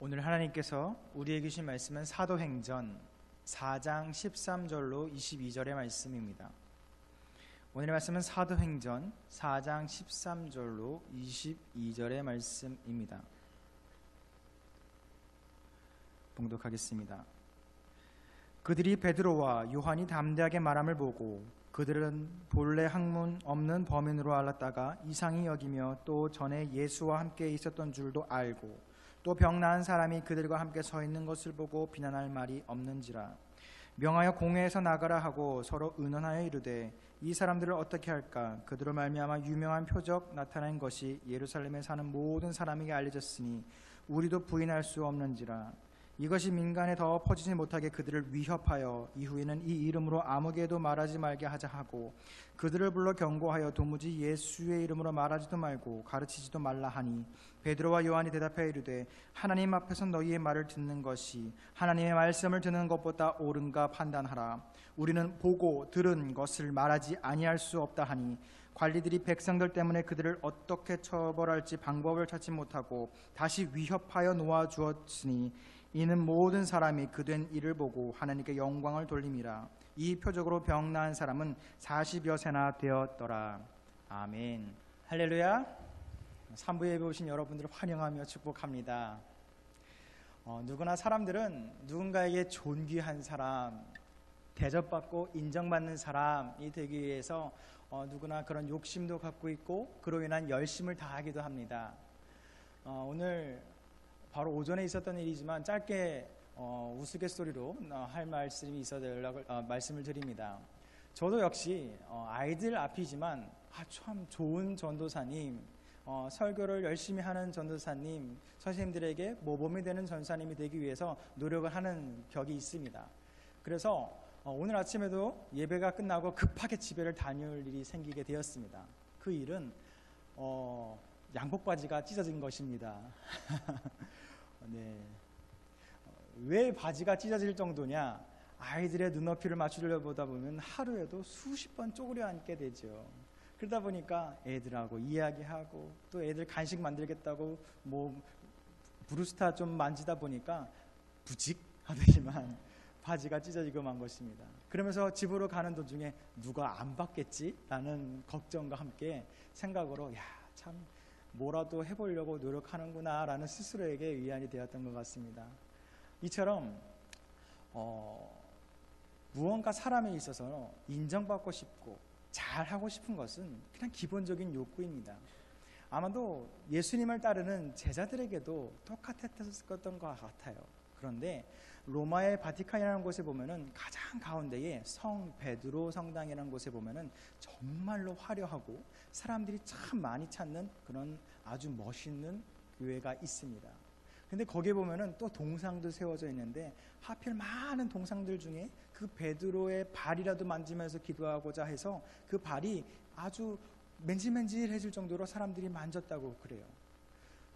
오늘 하나님께서 우리에게 주신 말씀은 사도행전 4장 13절로 22절의 말씀입니다. 오늘의 말씀은 사도행전 4장 13절로 22절의 말씀입니다. 봉독하겠습니다. 그들이 베드로와 요한이 담대하게 말함을 보고 그들은 본래 학문 없는 범인으로 알았다가 이상히 여기며 또 전에 예수와 함께 있었던 줄도 알고 또 병 나은 사람이 그들과 함께 서 있는 것을 보고 비난할 말이 없는지라. 명하여 공회에서 나가라 하고 서로 의논하여 이르되 이 사람들을 어떻게 할까? 그들로 말미암아 유명한 표적 나타난 것이 예루살렘에 사는 모든 사람에게 알려졌으니 우리도 부인할 수 없는지라. 이것이 민간에 더 퍼지지 못하게 그들을 위협하여 이후에는 이 이름으로 아무에게도 말하지 말게 하자 하고 그들을 불러 경고하여 도무지 예수의 이름으로 말하지도 말고 가르치지도 말라 하니 베드로와 요한이 대답하여 이르되 하나님 앞에서 너희의 말을 듣는 것이 하나님의 말씀을 듣는 것보다 옳은가 판단하라. 우리는 보고 들은 것을 말하지 아니할 수 없다 하니 관리들이 백성들 때문에 그들을 어떻게 처벌할지 방법을 찾지 못하고 다시 위협하여 놓아주었으니 이는 모든 사람이 그된 일을 보고 하나님께 영광을 돌림이라. 이 표적으로 병 나은 사람은 40여 세나 되었더라. 아멘. 할렐루야. 3부 예배 오신 여러분들을 환영하며 축복합니다. 누구나 사람들은 누군가에게 존귀한 사람, 대접받고 인정받는 사람이 되기 위해서 누구나 그런 욕심도 갖고 있고 그로 인한 열심을 다하기도 합니다. 오늘 바로 오전에 있었던 일이지만 짧게 우스갯소리로 할 말씀이 있어서 말씀을 드립니다. 저도 역시 아이들 앞이지만 참 좋은 전도사님, 설교를 열심히 하는 전도사님, 선생님들에게 모범이 되는 전사님이 되기 위해서 노력을 하는 격이 있습니다. 그래서 오늘 아침에도 예배가 끝나고 급하게 집에를 다녀올 일이 생기게 되었습니다. 그 일은 양복 바지가 찢어진 것입니다. 네. 왜 바지가 찢어질 정도냐? 아이들의 눈높이를 맞추려 보다 보면 하루에도 수십 번 쪼그려 앉게 되죠. 그러다 보니까 애들하고 이야기하고 또 애들 간식 만들겠다고 브루스타 좀 만지다 보니까 부직 하더니만 바지가 찢어지고 만 것입니다. 그러면서 집으로 가는 도중에 누가 안 받겠지? 라는 걱정과 함께 생각으로 참 뭐라도 해보려고 노력하는구나 라는 스스로에게 위안이 되었던 것 같습니다. 이처럼 무언가 사람에 있어서 인정받고 싶고 잘하고 싶은 것은 그냥 기본적인 욕구입니다. 아마도 예수님을 따르는 제자들에게도 똑같았던 것 같아요. 그런데 로마의 바티칸이라는 곳에 보면은 가장 가운데에 성 베드로 성당이라는 곳에 보면은 정말로 화려하고 사람들이 참 많이 찾는 그런 아주 멋있는 교회가 있습니다. 근데 거기에 보면은 또 동상도 세워져 있는데 하필 많은 동상들 중에 그 베드로의 발이라도 만지면서 기도하고자 해서 그 발이 아주 맨질맨질해질 정도로 사람들이 만졌다고 그래요.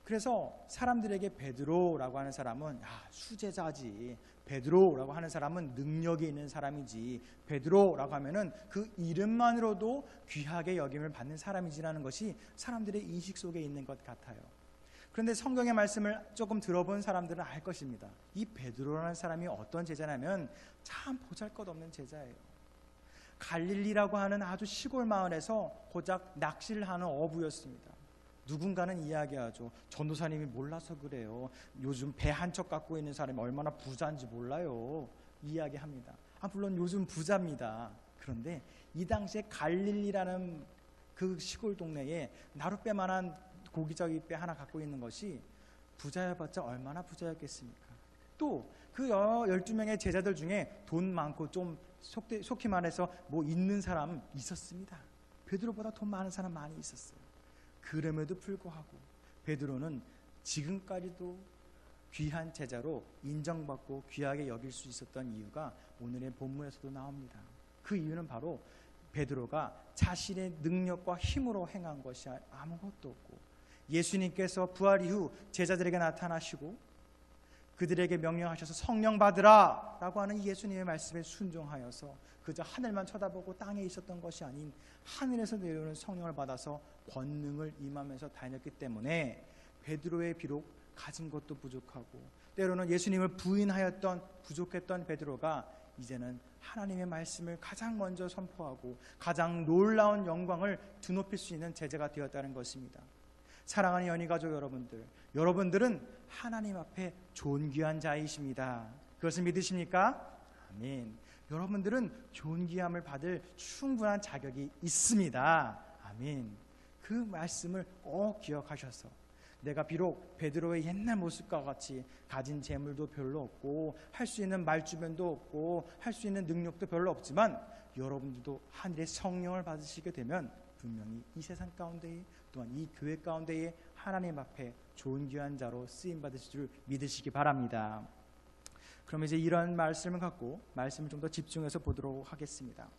그래서 사람들에게 베드로라고 하는 사람은 수제자지, 베드로라고 하는 사람은 능력이 있는 사람이지, 베드로라고 하면은 그 이름만으로도 귀하게 여김을 받는 사람이지라는 것이 사람들의 인식 속에 있는 것 같아요. 그런데 성경의 말씀을 조금 들어본 사람들은 알 것입니다. 이 베드로라는 사람이 어떤 제자냐면 참 보잘것없는 제자예요. 갈릴리라고 하는 아주 시골 마을에서 고작 낚시를 하는 어부였습니다. 누군가는 이야기하죠. 전도사님이 몰라서 그래요. 요즘 배 한 척 갖고 있는 사람이 얼마나 부자인지 몰라요. 이야기합니다. 물론 요즘 부자입니다. 그런데 이 당시에 갈릴리라는 그 시골 동네에 나룻배만한 고기저기 배 하나 갖고 있는 것이 부자여봤자 얼마나 부자였겠습니까? 또 그 12명의 제자들 중에 돈 많고 좀 속히 말해서 있는 사람 있었습니다. 베드로보다 돈 많은 사람 많이 있었어요. 그럼에도 불구하고 베드로는 지금까지도 귀한 제자로 인정받고 귀하게 여길 수 있었던 이유가 오늘의 본문에서도 나옵니다. 그 이유는 바로 베드로가 자신의 능력과 힘으로 행한 것이 아무것도 없고 예수님께서 부활 이후 제자들에게 나타나시고 그들에게 명령하셔서 성령 받으라 라고 하는 예수님의 말씀에 순종하여서 그저 하늘만 쳐다보고 땅에 있었던 것이 아닌 하늘에서 내려오는 성령을 받아서 권능을 임하면서 다녔기 때문에 베드로의 비록 가진 것도 부족하고 때로는 예수님을 부인하였던 부족했던 베드로가 이제는 하나님의 말씀을 가장 먼저 선포하고 가장 놀라운 영광을 드높일 수 있는 제자가 되었다는 것입니다. 사랑하는 연희가족 여러분들, 여러분들은 하나님 앞에 존귀한 자이십니다. 그것을 믿으십니까? 아멘. 여러분들은 존귀함을 받을 충분한 자격이 있습니다. 아멘. 그 말씀을 꼭 기억하셔서 내가 비록 베드로의 옛날 모습과 같이 가진 재물도 별로 없고 할 수 있는 말주변도 없고 할 수 있는 능력도 별로 없지만 여러분들도 하늘의 성령을 받으시게 되면 분명히 이 세상 가운데에 또한 이 교회 가운데에 하나님 앞에 존귀한 자로 쓰임받으실 줄 믿으시기 바랍니다. 그럼 이제 이런 말씀을 갖고 말씀을 좀 더 집중해서 보도록 하겠습니다.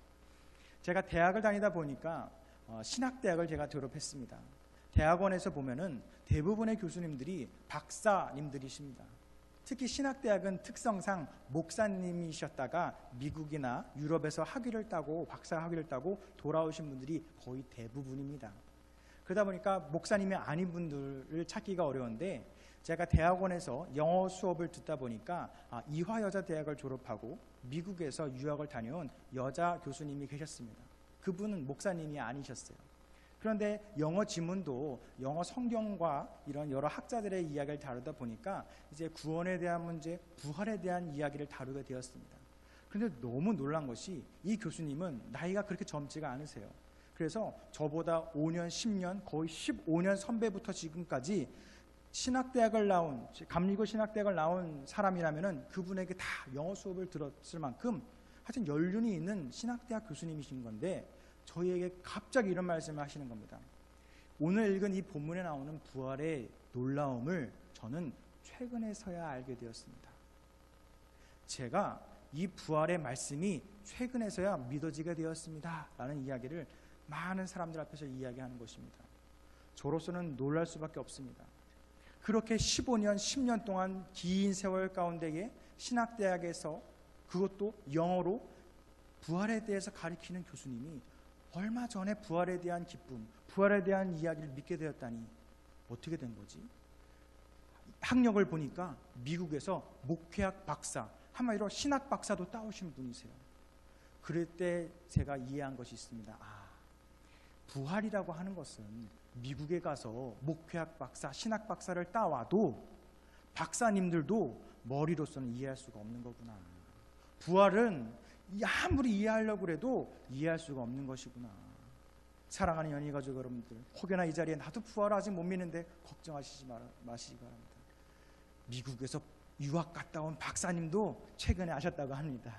제가 대학을 다니다 보니까 신학대학을 제가 졸업했습니다. 대학원에서 보면은 대부분의 교수님들이 박사님들이십니다. 특히 신학대학은 특성상 목사님이셨다가 미국이나 유럽에서 학위를 따고 박사 학위를 따고 돌아오신 분들이 거의 대부분입니다. 그러다 보니까 목사님이 아닌 분들을 찾기가 어려운데 제가 대학원에서 영어 수업을 듣다 보니까 이화여자대학을 졸업하고 미국에서 유학을 다녀온 여자 교수님이 계셨습니다. 그분은 목사님이 아니셨어요. 그런데 영어 지문도 영어 성경과 이런 여러 학자들의 이야기를 다루다 보니까 이제 구원에 대한 문제, 부활에 대한 이야기를 다루게 되었습니다. 그런데 너무 놀란 것이 이 교수님은 나이가 그렇게 젊지가 않으세요. 그래서 저보다 5년, 10년, 거의 15년 선배부터 지금까지 신학대학을 나온, 감리교 신학대학을 나온 사람이라면은 그분에게 다 영어 수업을 들었을 만큼 하여튼 연륜이 있는 신학대학 교수님이신 건데 저희에게 갑자기 이런 말씀을 하시는 겁니다. 오늘 읽은 이 본문에 나오는 부활의 놀라움을 저는 최근에서야 알게 되었습니다. 제가 이 부활의 말씀이 최근에서야 믿어지게 되었습니다 라는 이야기를 많은 사람들 앞에서 이야기하는 것입니다. 저로서는 놀랄 수밖에 없습니다. 그렇게 15년, 10년 동안 긴 세월 가운데에 신학대학에서 그것도 영어로 부활에 대해서 가르치는 교수님이 얼마 전에 부활에 대한 기쁨, 부활에 대한 이야기를 믿게 되었다니 어떻게 된 거지? 학력을 보니까 미국에서 목회학 박사, 한마디로 신학 박사도 따오신 분이세요. 그럴 때 제가 이해한 것이 있습니다. 부활이라고 하는 것은 미국에 가서 목회학 박사, 신학 박사를 따와도 박사님들도 머리로서는 이해할 수가 없는 거구나. 부활은 아무리 이해하려고 해도 이해할 수가 없는 것이구나. 사랑하는 연희가족 여러분들, 혹여나 이 자리에 나도 부활 아직 못 믿는데 걱정하시지 마시기 바랍니다. 미국에서 유학 갔다 온 박사님도 최근에 아셨다고 합니다.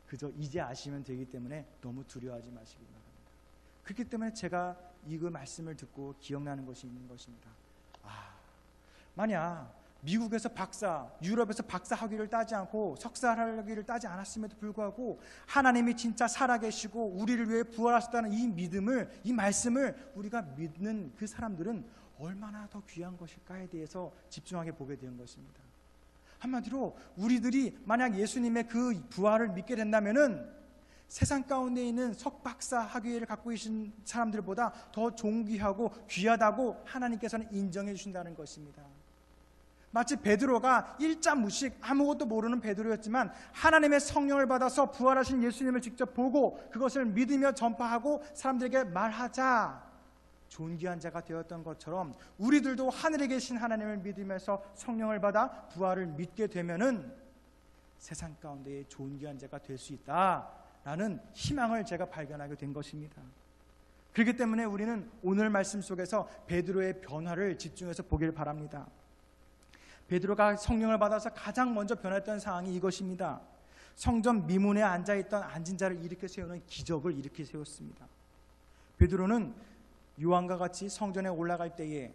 그저 이제 아시면 되기 때문에 너무 두려워하지 마시기 바랍니다. 그렇기 때문에 제가 이 말씀을 듣고 기억나는 것이 있는 것입니다. 만약 미국에서 박사, 유럽에서 박사 학위를 따지 않고 석사 학위를 따지 않았음에도 불구하고 하나님이 진짜 살아계시고 우리를 위해 부활하셨다는 이 믿음을, 이 말씀을 우리가 믿는 그 사람들은 얼마나 더 귀한 것일까에 대해서 집중하게 보게 된 것입니다. 한마디로 우리들이 만약 예수님의 그 부활을 믿게 된다면은 세상 가운데 있는 석박사 학위를 갖고 계신 사람들보다 더 존귀하고 귀하다고 하나님께서는 인정해 주신다는 것입니다. 마치 베드로가 일자무식 아무것도 모르는 베드로였지만 하나님의 성령을 받아서 부활하신 예수님을 직접 보고 그것을 믿으며 전파하고 사람들에게 말하자 존귀한 자가 되었던 것처럼 우리들도 하늘에 계신 하나님을 믿으면서 성령을 받아 부활을 믿게 되면은 세상 가운데에 존귀한 자가 될 수 있다라는 희망을 제가 발견하게 된 것입니다. 그렇기 때문에 우리는 오늘 말씀 속에서 베드로의 변화를 집중해서 보길 바랍니다. 베드로가 성령을 받아서 가장 먼저 변했던 상황이 이것입니다. 성전 미문에 앉아있던 앉은 자를 일으켜 세우는 기적을 일으켜 세웠습니다. 베드로는 요한과 같이 성전에 올라갈 때에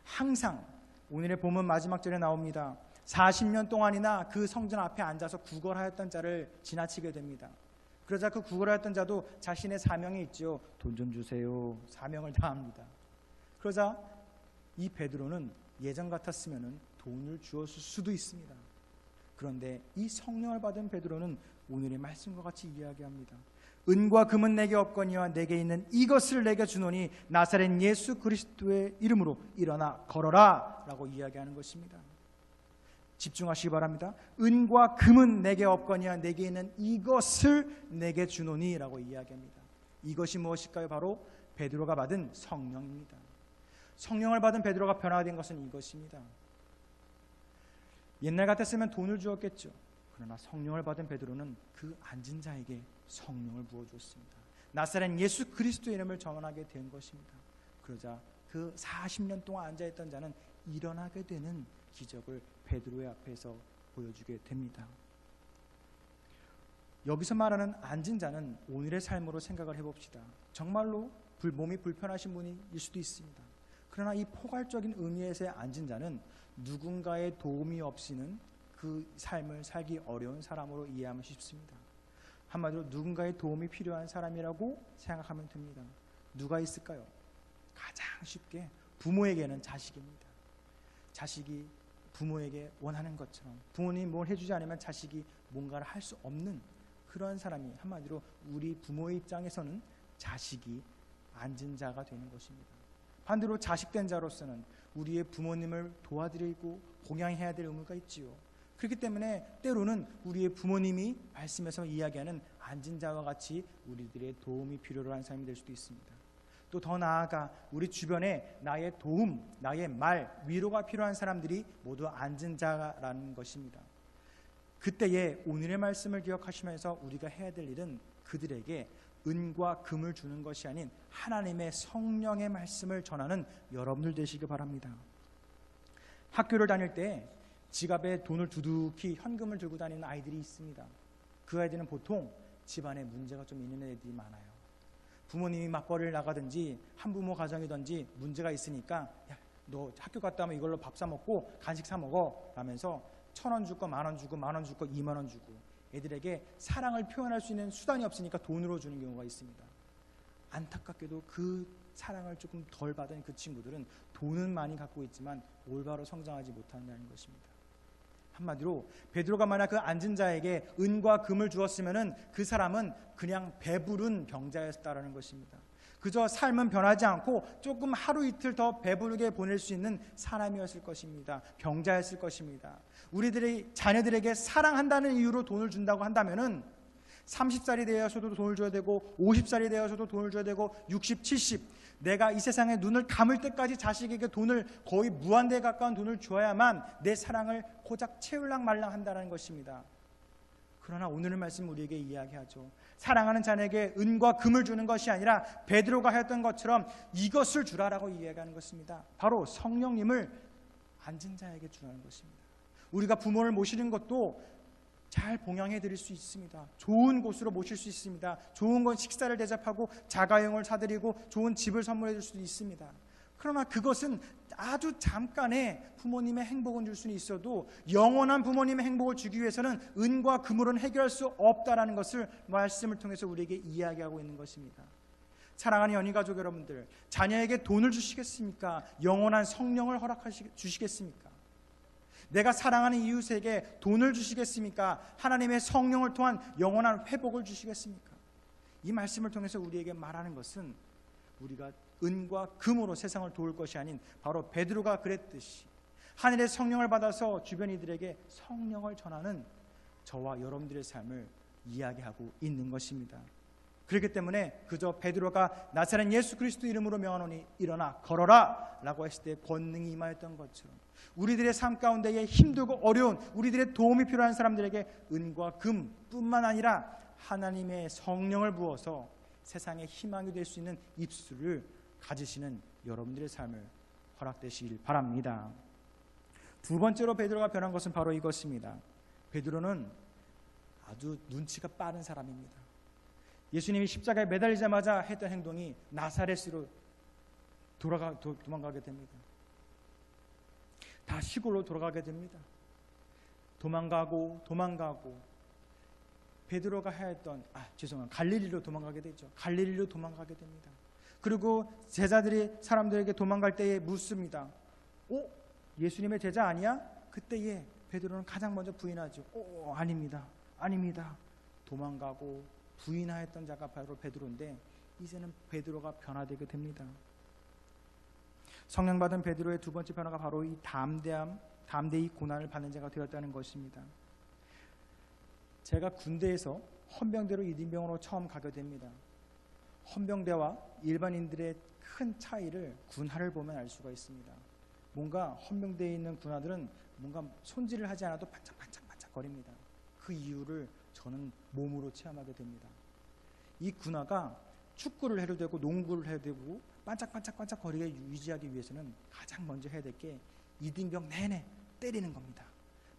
항상 오늘의 본문 마지막 절에 나옵니다. 40년 동안이나 그 성전 앞에 앉아서 구걸하였던 자를 지나치게 됩니다. 그러자 그 구걸하였던 자도 자신의 사명이 있죠. 돈 좀 주세요. 사명을 다합니다. 그러자 이 베드로는 예전 같았으면 돈을 주었을 수도 있습니다. 그런데 이 성령을 받은 베드로는 오늘의 말씀과 같이 이야기합니다. 은과 금은 내게 없거니와 내게 있는 이것을 내게 주노니 나사렛 예수 그리스도의 이름으로 일어나 걸어라 라고 이야기하는 것입니다. 집중하시기 바랍니다. 은과 금은 내게 없거니와 내게 있는 이것을 내게 주노니 라고 이야기합니다. 이것이 무엇일까요? 바로 베드로가 받은 성령입니다. 성령을 받은 베드로가 변화된 것은 이것입니다. 옛날 같았으면 돈을 주었겠죠. 그러나 성령을 받은 베드로는 그 앉은 자에게 성령을 부어주었습니다. 나사렛 예수 그리스도의 이름을 전하게 된 것입니다. 그러자 그 40년 동안 앉아있던 자는 일어나게 되는 기적을 베드로의 앞에서 보여주게 됩니다. 여기서 말하는 앉은 자는 오늘의 삶으로 생각을 해봅시다. 정말로 몸이 불편하신 분일 수도 있습니다. 그러나 이 포괄적인 의미에서의 앉은 자는 누군가의 도움이 없이는 그 삶을 살기 어려운 사람으로 이해하면 쉽습니다. 한마디로 누군가의 도움이 필요한 사람이라고 생각하면 됩니다. 누가 있을까요? 가장 쉽게 부모에게는 자식입니다. 자식이 부모에게 원하는 것처럼 부모님이 뭘 해주지 않으면 자식이 뭔가를 할 수 없는 그런 사람이, 한마디로 우리 부모의 입장에서는 자식이 앉은 자가 되는 것입니다. 반대로 자식된 자로서는 우리의 부모님을 도와드리고 봉양해야 될 의무가 있지요. 그렇기 때문에 때로는 우리의 부모님이 말씀에서 이야기하는 앉은 자와 같이 우리들의 도움이 필요로 한 사람이 될 수도 있습니다. 또 더 나아가 우리 주변에 나의 도움, 나의 말, 위로가 필요한 사람들이 모두 앉은 자라는 것입니다. 그때에 오늘의 말씀을 기억하시면서 우리가 해야 될 일은 그들에게 은과 금을 주는 것이 아닌 하나님의 성령의 말씀을 전하는 여러분들 되시기 바랍니다. 학교를 다닐 때 지갑에 돈을 두둑히 현금을 들고 다니는 아이들이 있습니다. 그 아이들은 보통 집안에 문제가 좀 있는 애들이 많아요. 부모님이 맞벌이를 나가든지 한부모 가정이든지 문제가 있으니까 야, 너 학교 갔다 오면 이걸로 밥 사 먹고 간식 사 먹어 라면서 1,000원 줄 거 10,000원 주고 10,000원 줄 거 20,000원 주고 애들에게 사랑을 표현할 수 있는 수단이 없으니까 돈으로 주는 경우가 있습니다. 안타깝게도 그 사랑을 조금 덜 받은 그 친구들은 돈은 많이 갖고 있지만 올바로 성장하지 못한다는 것입니다. 한마디로 베드로가 만약 그 앉은 자에게 은과 금을 주었으면은 그 사람은 그냥 배부른 병자였다라는 것입니다. 그저 삶은 변하지 않고 조금 하루 이틀 더 배부르게 보낼 수 있는 사람이었을 것입니다. 병자였을 것입니다. 우리들의 자녀들에게 사랑한다는 이유로 돈을 준다고 한다면은 30살이 되어서도 돈을 줘야 되고 50살이 되어서도 돈을 줘야 되고 60, 70 내가 이 세상에 눈을 감을 때까지 자식에게 돈을 거의 무한대에 가까운 돈을 줘야만 내 사랑을 고작 채울랑 말랑 한다는 것입니다. 그러나 오늘의 말씀 우리에게 이야기하죠. 사랑하는 자에게 은과 금을 주는 것이 아니라 베드로가 했던 것처럼 이것을 주라라고 이야기하는 것입니다. 바로 성령님을 앉은 자에게 주라는 것입니다. 우리가 부모를 모시는 것도 잘 봉양해 드릴 수 있습니다. 좋은 곳으로 모실 수 있습니다. 좋은 건 식사를 대접하고 자가용을 사드리고 좋은 집을 선물해 줄 수도 있습니다. 그러나 그것은 아주 잠깐의 부모님의 행복은 줄 수는 있어도 영원한 부모님의 행복을 주기 위해서는 은과 금으로는 해결할 수 없다라는 것을 말씀을 통해서 우리에게 이야기하고 있는 것입니다. 사랑하는 연희가족 여러분들, 자녀에게 돈을 주시겠습니까? 영원한 성령을 주시겠습니까? 내가 사랑하는 이웃에게 돈을 주시겠습니까? 하나님의 성령을 통한 영원한 회복을 주시겠습니까? 이 말씀을 통해서 우리에게 말하는 것은 우리가 은과 금으로 세상을 도울 것이 아닌 바로 베드로가 그랬듯이 하늘의 성령을 받아서 주변 이들에게 성령을 전하는 저와 여러분들의 삶을 이야기하고 있는 것입니다. 그렇기 때문에 그저 베드로가 나사렛 예수 그리스도 이름으로 명하노니 일어나 걸어라 라고 했을 때 권능이 임하였던 것처럼 우리들의 삶 가운데에 힘들고 어려운 우리들의 도움이 필요한 사람들에게 은과 금뿐만 아니라 하나님의 성령을 부어서 세상에 희망이 될 수 있는 입술을 가지시는 여러분들의 삶을 허락되시길 바랍니다. 두 번째로 베드로가 변한 것은 바로 이것입니다. 베드로는 아주 눈치가 빠른 사람입니다. 예수님이 십자가에 매달리자마자 했던 행동이 나사렛으로 도망가게 됩니다. 다 시골로 돌아가게 됩니다. 도망가고 베드로가 했던 갈릴리로 도망가게 되죠. 갈릴리로 도망가게 됩니다. 그리고 제자들이 사람들에게 도망갈 때에 묻습니다. 예수님의 제자 아니야? 그때에 베드로는 가장 먼저 부인하죠. 아닙니다. 도망가고 부인하였던 자가 바로 베드로인데 이제는 베드로가 변화되게 됩니다. 성령 받은 베드로의 두 번째 변화가 바로 이 담대히 고난을 받는 자가 되었다는 것입니다. 제가 군대에서 헌병대로 이등병으로 처음 가게 됩니다. 헌병대와 일반인들의 큰 차이를 군화를 보면 알 수가 있습니다. 뭔가 헌병대에 있는 군화들은 뭔가 손질을 하지 않아도 반짝반짝 거립니다. 그 이유를 저는 몸으로 체험하게 됩니다. 이 군화가 축구를 해도 되고 농구를 해도 되고 반짝반짝 거리게 유지하기 위해서는 가장 먼저 해야 될 게 이등병 내내 때리는 겁니다.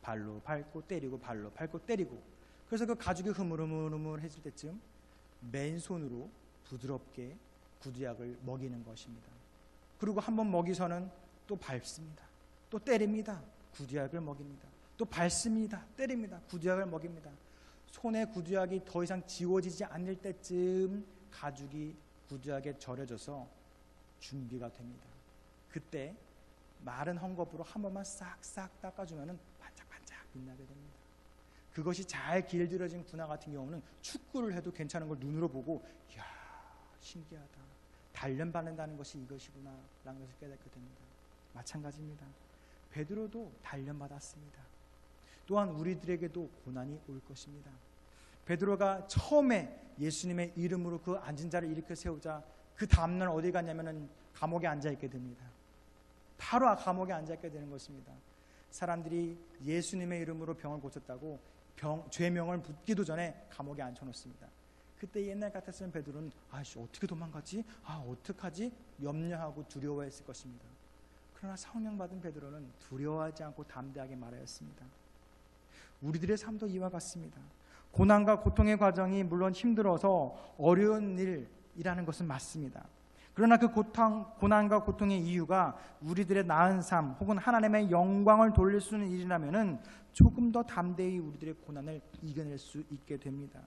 발로 밟고 때리고 발로 밟고 때리고. 그래서 그 가죽이 흐물흐물해질 때쯤 맨손으로 부드럽게 구두약을 먹이는 것입니다. 그리고 한번 먹이서는 또 밟습니다. 또 때립니다. 구두약을 먹입니다. 또 밟습니다. 때립니다. 구두약을 먹입니다. 손에 구두약이 더 이상 지워지지 않을 때쯤 가죽이 구두약에 절여져서 준비가 됩니다. 그때 마른 헝겊으로 한 번만 싹싹 닦아주면 반짝반짝 빛나게 됩니다. 그것이 잘 길들여진 군화 같은 경우는 축구를 해도 괜찮은 걸 눈으로 보고 이야 신기하다. 단련받는다는 것이 이것이구나 라는 것을 깨닫게 됩니다. 마찬가지입니다. 베드로도 단련받았습니다. 또한 우리들에게도 고난이 올 것입니다. 베드로가 처음에 예수님의 이름으로 그 앉은 자를 일으켜 세우자 그 다음날 어디 갔냐면은 감옥에 앉아있게 됩니다. 바로 감옥에 앉아있게 되는 것입니다. 사람들이 예수님의 이름으로 병을 고쳤다고 죄명을 묻기도 전에 감옥에 앉혀놓습니다. 그때 옛날 같았으면 베드로는 아이씨 어떻게 도망가지? 어떡하지? 염려하고 두려워했을 것입니다. 그러나 성령 받은 베드로는 두려워하지 않고 담대하게 말하였습니다. 우리들의 삶도 이와 같습니다. 고난과 고통의 과정이 물론 힘들어서 어려운 일이라는 것은 맞습니다. 그러나 그 고난과 고통의 이유가 우리들의 나은 삶 혹은 하나님의 영광을 돌릴 수 있는 일이라면 조금 더 담대히 우리들의 고난을 이겨낼 수 있게 됩니다.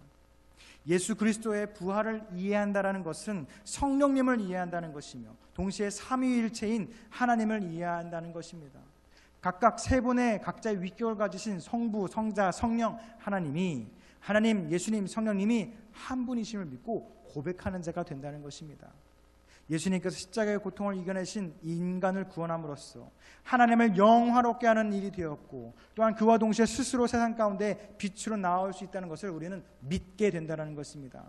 예수 그리스도의 부활을 이해한다는 것은 성령님을 이해한다는 것이며 동시에 삼위일체인 하나님을 이해한다는 것입니다. 각각 세 분의 각자의 위격을 가지신 성부, 성자, 성령 하나님이 하나님, 예수님, 성령님이 한 분이심을 믿고 고백하는 자가 된다는 것입니다. 예수님께서 십자가의 고통을 이겨내신 인간을 구원함으로써 하나님을 영화롭게 하는 일이 되었고 또한 그와 동시에 스스로 세상 가운데 빛으로 나올 수 있다는 것을 우리는 믿게 된다는 것입니다.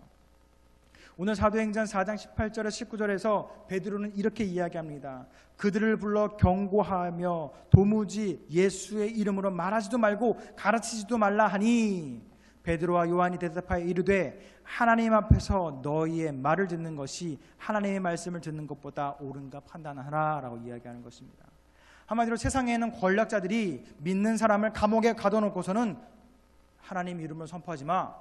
오늘 사도행전 4장 18절에 19절에서 베드로는 이렇게 이야기합니다. 그들을 불러 경고하며 도무지 예수의 이름으로 말하지도 말고 가르치지도 말라 하니 베드로와 요한이 대답하여 이르되 하나님 앞에서 너희의 말을 듣는 것이 하나님의 말씀을 듣는 것보다 옳은가 판단하라 라고 이야기하는 것입니다. 한마디로 세상에는 권력자들이 믿는 사람을 감옥에 가둬놓고서는 하나님 이름을 선포하지 마,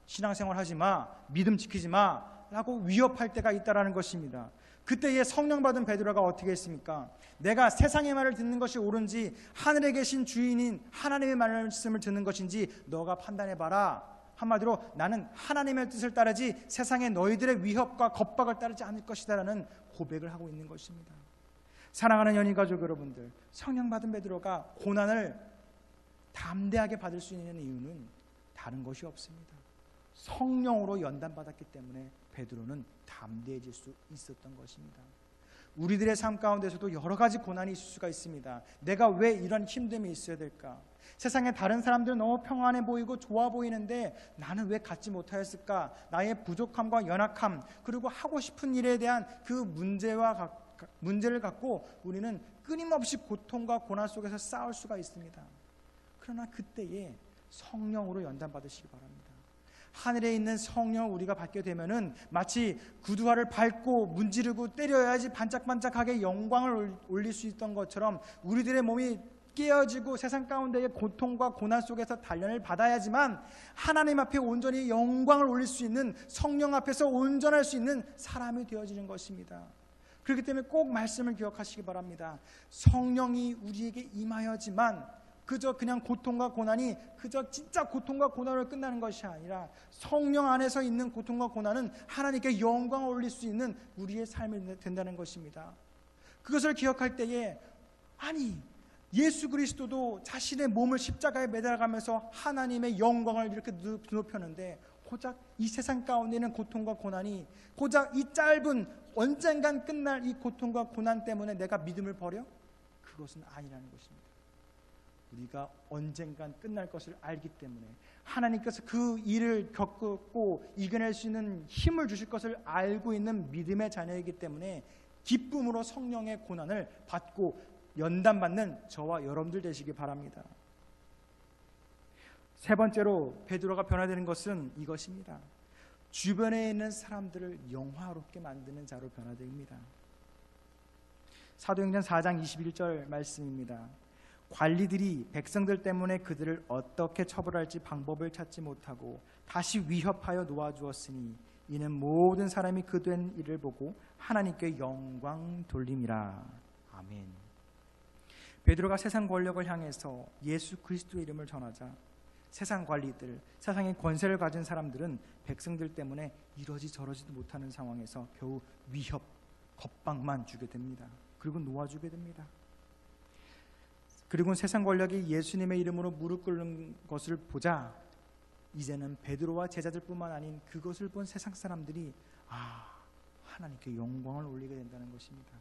신앙생활 하지 마, 믿음 지키지 마 라고 위협할 때가 있다는 것입니다. 그때에 성령 받은 베드로가 어떻게 했습니까? 내가 세상의 말을 듣는 것이 옳은지 하늘에 계신 주인인 하나님의 말씀을 듣는 것인지 너가 판단해봐라. 한마디로 나는 하나님의 뜻을 따르지 세상의 너희들의 위협과 겁박을 따르지 않을 것이다 라는 고백을 하고 있는 것입니다. 사랑하는 연인가족 여러분들, 성령 받은 베드로가 고난을 담대하게 받을 수 있는 이유는 다른 것이 없습니다. 성령으로 연단받았기 때문에 베드로는 담대해질 수 있었던 것입니다. 우리들의 삶 가운데서도 여러 가지 고난이 있을 수가 있습니다. 내가 왜 이런 힘듦이 있어야 될까? 세상에 다른 사람들은 너무 평안해 보이고 좋아 보이는데 나는 왜 갖지 못하였을까? 나의 부족함과 연약함 그리고 하고 싶은 일에 대한 그 문제를 갖고 우리는 끊임없이 고통과 고난 속에서 싸울 수가 있습니다. 그러나 그때에 성령으로 연단받으시기 바랍니다. 하늘에 있는 성령을 우리가 받게 되면은 마치 구두화를 밟고 문지르고 때려야지 반짝반짝하게 영광을 올릴 수 있던 것처럼 우리들의 몸이 깨어지고 세상 가운데의 고통과 고난 속에서 단련을 받아야지만 하나님 앞에 온전히 영광을 올릴 수 있는 성령 앞에서 온전할 수 있는 사람이 되어지는 것입니다. 그렇기 때문에 꼭 말씀을 기억하시기 바랍니다. 성령이 우리에게 임하여지만 그저 그냥 고통과 고난이 그저 진짜 고통과 고난으로 끝나는 것이 아니라 성령 안에서 있는 고통과 고난은 하나님께 영광을 올릴 수 있는 우리의 삶이 된다는 것입니다. 그것을 기억할 때에 아니 예수 그리스도도 자신의 몸을 십자가에 매달아가면서 하나님의 영광을 이렇게 높였는데 고작 이 세상 가운데 있는 고통과 고난이, 고작 이 짧은 언젠간 끝날 이 고통과 고난 때문에 내가 믿음을 버려? 그것은 아니라는 것입니다. 우리가 언젠간 끝날 것을 알기 때문에, 하나님께서 그 일을 겪고 이겨낼 수 있는 힘을 주실 것을 알고 있는 믿음의 자녀이기 때문에 기쁨으로 성령의 고난을 받고 연단받는 저와 여러분들 되시기 바랍니다. 세 번째로 베드로가 변화되는 것은 이것입니다. 주변에 있는 사람들을 영화롭게 만드는 자로 변화됩니다. 사도행전 4장 21절 말씀입니다. 관리들이 백성들 때문에 그들을 어떻게 처벌할지 방법을 찾지 못하고 다시 위협하여 놓아주었으니 이는 모든 사람이 그 된 일을 보고 하나님께 영광 돌림이라. 아멘. 베드로가 세상 권력을 향해서 예수 그리스도의 이름을 전하자 세상 관리들, 세상의 권세를 가진 사람들은 백성들 때문에 이러지 저러지도 못하는 상황에서 겨우 위협, 겁박만 주게 됩니다. 그리고 놓아주게 됩니다. 그리고 세상 권력이 예수님의 이름으로 무릎 꿇는 것을 보자 이제는 베드로와 제자들뿐만 아닌 그것을 본 세상 사람들이 하나님께 영광을 올리게 된다는 것입니다.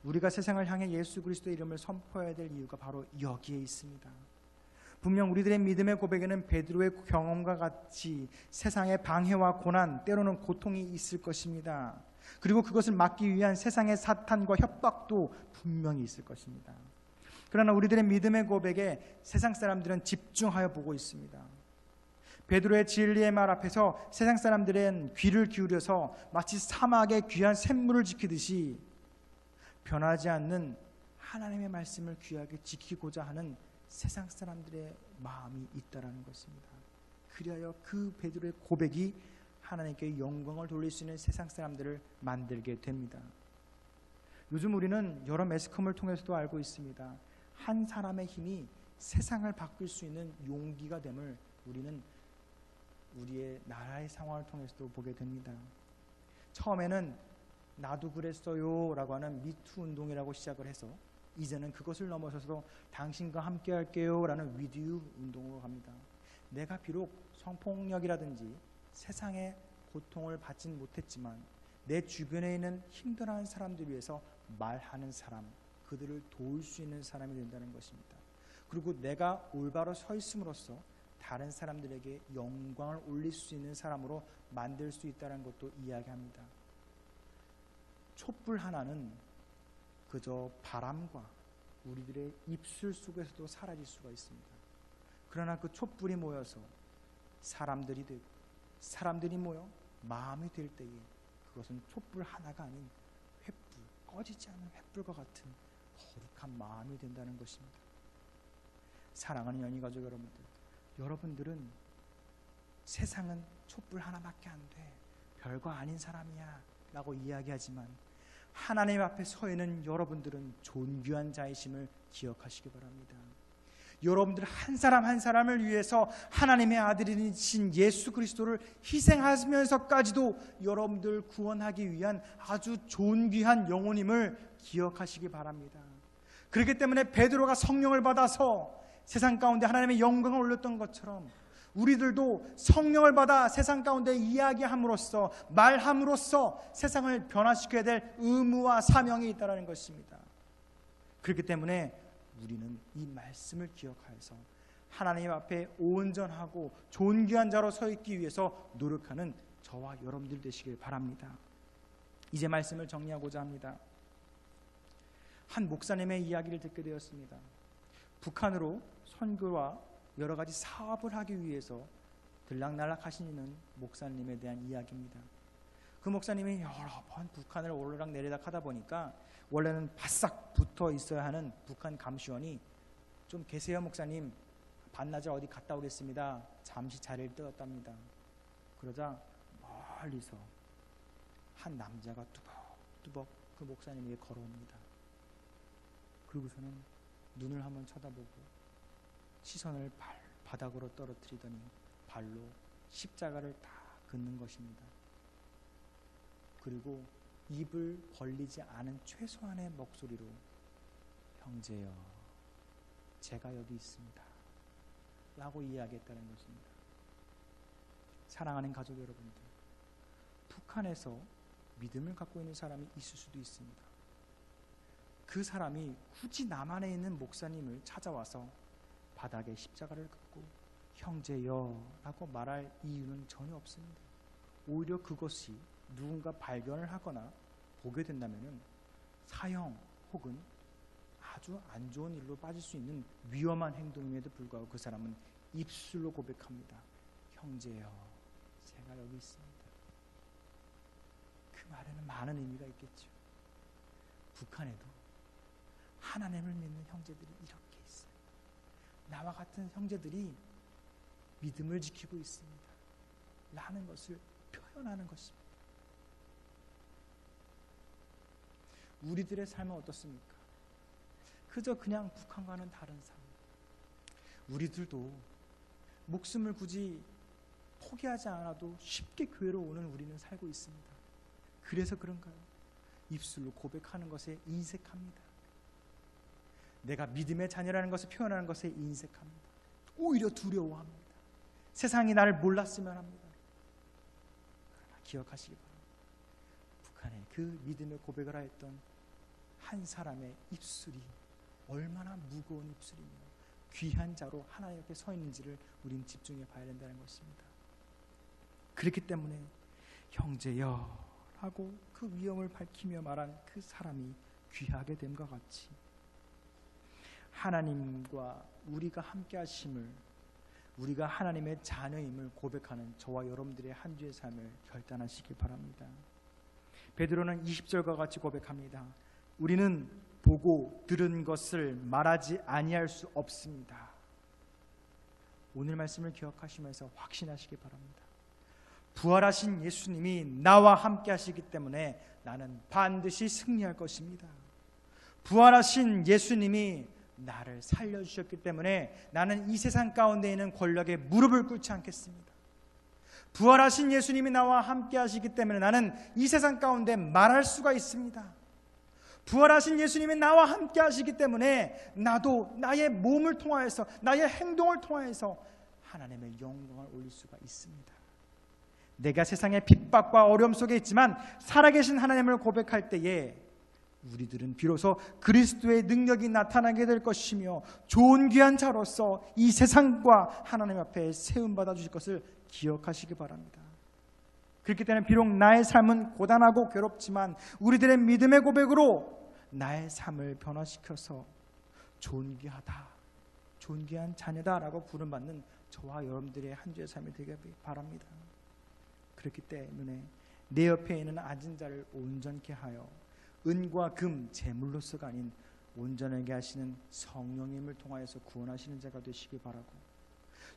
우리가 세상을 향해 예수 그리스도의 이름을 선포해야 될 이유가 바로 여기에 있습니다. 분명 우리들의 믿음의 고백에는 베드로의 경험과 같이 세상의 방해와 고난, 때로는 고통이 있을 것입니다. 그리고 그것을 막기 위한 세상의 사탄과 협박도 분명히 있을 것입니다. 그러나 우리들의 믿음의 고백에 세상 사람들은 집중하여 보고 있습니다. 베드로의 진리의 말 앞에서 세상 사람들은 귀를 기울여서 마치 사막의 귀한 샘물을 지키듯이 변하지 않는 하나님의 말씀을 귀하게 지키고자 하는 세상 사람들의 마음이 있다라는 것입니다. 그리하여 그 베드로의 고백이 하나님께 영광을 돌릴 수 있는 세상 사람들을 만들게 됩니다. 요즘 우리는 여러 매스컴을 통해서도 알고 있습니다. 한 사람의 힘이 세상을 바꿀 수 있는 용기가 됨을 우리는 우리의 나라의 상황을 통해서도 보게 됩니다. 처음에는 나도 그랬어요 라고 하는 미투 운동이라고 시작을 해서 이제는 그것을 넘어서서 당신과 함께 할게요 라는 위드유 운동으로 갑니다. 내가 비록 성폭력이라든지 세상의 고통을 받진 못했지만 내 주변에 있는 힘들어하는 사람들 위해서 말하는 사람, 그들을 도울 수 있는 사람이 된다는 것입니다. 그리고 내가 올바로 서 있음으로써 다른 사람들에게 영광을 올릴 수 있는 사람으로 만들 수 있다는 것도 이야기합니다. 촛불 하나는 그저 바람과 우리들의 입술 속에서도 사라질 수가 있습니다. 그러나 그 촛불이 모여서 사람들이 되고 사람들이 모여 마음이 될 때에 그것은 촛불 하나가 아닌 횃불, 꺼지지 않는 횃불과 같은 거룩한 마음이 된다는 것입니다. 사랑하는 연희가족 여러분들, 여러분들은 세상은 촛불 하나밖에 안 돼, 별거 아닌 사람이야 라고 이야기하지만 하나님 앞에 서 있는 여러분들은 존귀한 자이심을 기억하시기 바랍니다. 여러분들 한 사람 한 사람을 위해서 하나님의 아들이신 예수 그리스도를 희생하면서까지도 여러분들 구원하기 위한 아주 존귀한 영혼임을 기억하시기 바랍니다. 그렇기 때문에 베드로가 성령을 받아서 세상 가운데 하나님의 영광을 올렸던 것처럼 우리들도 성령을 받아 세상 가운데 이야기함으로써, 말함으로써 세상을 변화시켜야 될 의무와 사명이 있다는 것입니다. 그렇기 때문에 우리는 이 말씀을 기억하여서 하나님 앞에 온전하고 존귀한 자로 서 있기 위해서 노력하는 저와 여러분들 되시길 바랍니다. 이제 말씀을 정리하고자 합니다. 한 목사님의 이야기를 듣게 되었습니다. 북한으로 선교와 여러 가지 사업을 하기 위해서 들락날락 하시는 목사님에 대한 이야기입니다. 그 목사님이 여러 번 북한을 오르락 내리락 하다 보니까 원래는 바싹 붙어 있어야 하는 북한 감시원이 좀 계세요 목사님, 반나절 어디 갔다 오겠습니다. 잠시 자리를 뜨었답니다. 그러자 멀리서 한 남자가 뚜벅뚜벅 그 목사님에게 걸어옵니다. 그리고서는 눈을 한번 쳐다보고 시선을 바닥으로 떨어뜨리더니 발로 십자가를 다 긋는 것입니다. 그리고 입을 벌리지 않은 최소한의 목소리로 형제여, 제가 여기 있습니다 라고 이야기했다는 것입니다. 사랑하는 가족 여러분들, 북한에서 믿음을 갖고 있는 사람이 있을 수도 있습니다. 그 사람이 굳이 남한에 있는 목사님을 찾아와서 바닥에 십자가를 긋고 형제여 라고 말할 이유는 전혀 없습니다. 오히려 그것이 누군가 발견을 하거나 보게 된다면 사형 혹은 아주 안 좋은 일로 빠질 수 있는 위험한 행동임에도 불구하고 그 사람은 입술로 고백합니다. 형제여, 제가 여기 있습니다. 그 말에는 많은 의미가 있겠죠. 북한에도 하나님을 믿는 형제들이 이렇게 있어요. 나와 같은 형제들이 믿음을 지키고 있습니다 라는 것을 표현하는 것입니다. 우리들의 삶은 어떻습니까? 그저 그냥 북한과는 다른 삶. 우리들도 목숨을 굳이 포기하지 않아도 쉽게 교회로 오는 우리는 살고 있습니다. 그래서 그런가요? 입술로 고백하는 것에 인색합니다. 내가 믿음의 자녀라는 것을 표현하는 것에 인색합니다. 오히려 두려워합니다. 세상이 나를 몰랐으면 합니다. 그러나 기억하시기 바랍니다. 북한에 그 믿음의 고백을 하였던 한 사람의 입술이 얼마나 무거운 입술이며 귀한 자로 하나님 앞에 서 있는지를 우린 집중해 봐야 된다는 것입니다. 그렇기 때문에 형제여 하고 그 위험을 밝히며 말한 그 사람이 귀하게 됨과 같이 하나님과 우리가 함께 하심을, 우리가 하나님의 자녀임을 고백하는 저와 여러분들의 한 주의 삶을 결단하시기 바랍니다. 베드로는 20절과 같이 고백합니다. 우리는 보고 들은 것을 말하지 아니할 수 없습니다. 오늘 말씀을 기억하시면서 확신하시기 바랍니다. 부활하신 예수님이 나와 함께 하시기 때문에 나는 반드시 승리할 것입니다. 부활하신 예수님이 나를 살려주셨기 때문에 나는 이 세상 가운데 있는 권력에 무릎을 꿇지 않겠습니다. 부활하신 예수님이 나와 함께 하시기 때문에 나는 이 세상 가운데 말할 수가 있습니다. 부활하신 예수님이 나와 함께 하시기 때문에 나도 나의 몸을 통하여서, 나의 행동을 통하여서 하나님의 영광을 올릴 수가 있습니다. 내가 세상의 핍박과 어려움 속에 있지만 살아계신 하나님을 고백할 때에 우리들은 비로소 그리스도의 능력이 나타나게 될 것이며 좋은 귀한 자로서 이 세상과 하나님 앞에 세움받아 주실 것을 기억하시기 바랍니다. 그렇기 때문에 비록 나의 삶은 고단하고 괴롭지만 우리들의 믿음의 고백으로 나의 삶을 변화시켜서 존귀하다, 존귀한 자녀다라고 부름받는 저와 여러분들의 한 주의 삶이 되길 바랍니다. 그렇기 때문에 내 옆에 있는 앉은 자를 온전케 하여 은과 금, 재물로서가 아닌 온전하게 하시는 성령님을 통하여서 구원하시는 자가 되시기 바라고,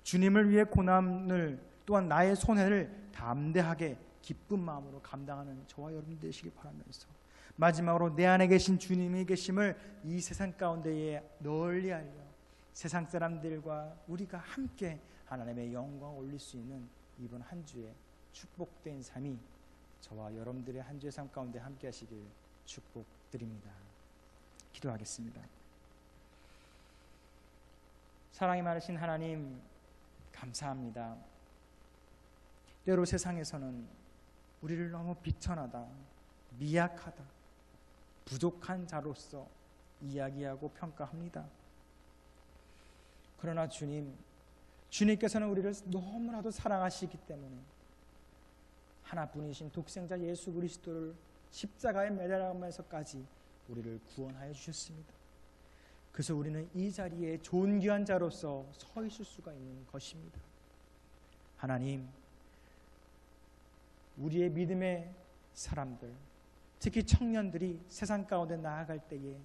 주님을 위해 고난을 또한 나의 손해를 담대하게 기쁜 마음으로 감당하는 저와 여러분 되시기 바라면서 마지막으로 내 안에 계신 주님이 계심을 이 세상 가운데에 널리 알려 세상 사람들과 우리가 함께 하나님의 영광을 올릴 수 있는 이번 한 주에 축복된 삶이 저와 여러분들의 한 주의 삶 가운데 함께 하시길 축복드립니다. 기도하겠습니다. 사랑이 많으신 하나님, 감사합니다. 때로 세상에서는 우리를 너무 비천하다, 미약하다, 부족한 자로서 이야기하고 평가합니다. 그러나 주님께서는 우리를 너무나도 사랑하시기 때문에 하나뿐이신 독생자 예수 그리스도를 십자가에 매달아가면서까지 우리를 구원하여 주셨습니다. 그래서 우리는 이 자리에 존귀한 자로서 서 있을 수가 있는 것입니다. 하나님, 우리의 믿음의 사람들, 특히 청년들이 세상 가운데 나아갈 때에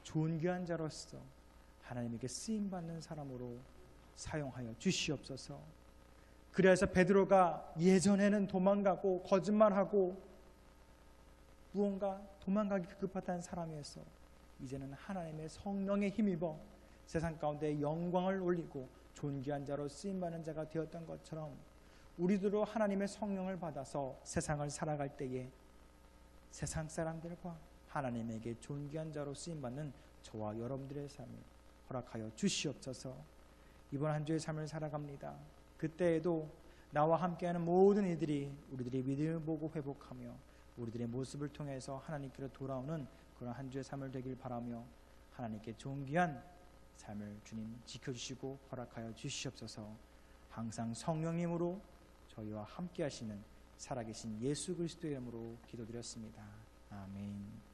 존귀한 자로서 하나님에게 쓰임받는 사람으로 사용하여 주시옵소서. 그래서 베드로가 예전에는 도망가고 거짓말하고 무언가 도망가기 급급하다는 사람이었어 이제는 하나님의 성령에 힘입어 세상 가운데 영광을 올리고 존귀한 자로 쓰임받는 자가 되었던 것처럼 우리들도 하나님의 성령을 받아서 세상을 살아갈 때에 세상 사람들과 하나님에게 존귀한 자로 쓰임받는 저와 여러분들의 삶을 허락하여 주시옵소서. 이번 한 주의 삶을 살아갑니다. 그때에도 나와 함께하는 모든 이들이 우리들의 믿음을 보고 회복하며 우리들의 모습을 통해서 하나님께로 돌아오는 그런 한 주의 삶을 되길 바라며 하나님께 존귀한 삶을 주님 지켜주시고 허락하여 주시옵소서. 항상 성령님으로 저희와 함께 하시는 살아계신 예수 그리스도의 이름으로 기도드렸습니다. 아멘.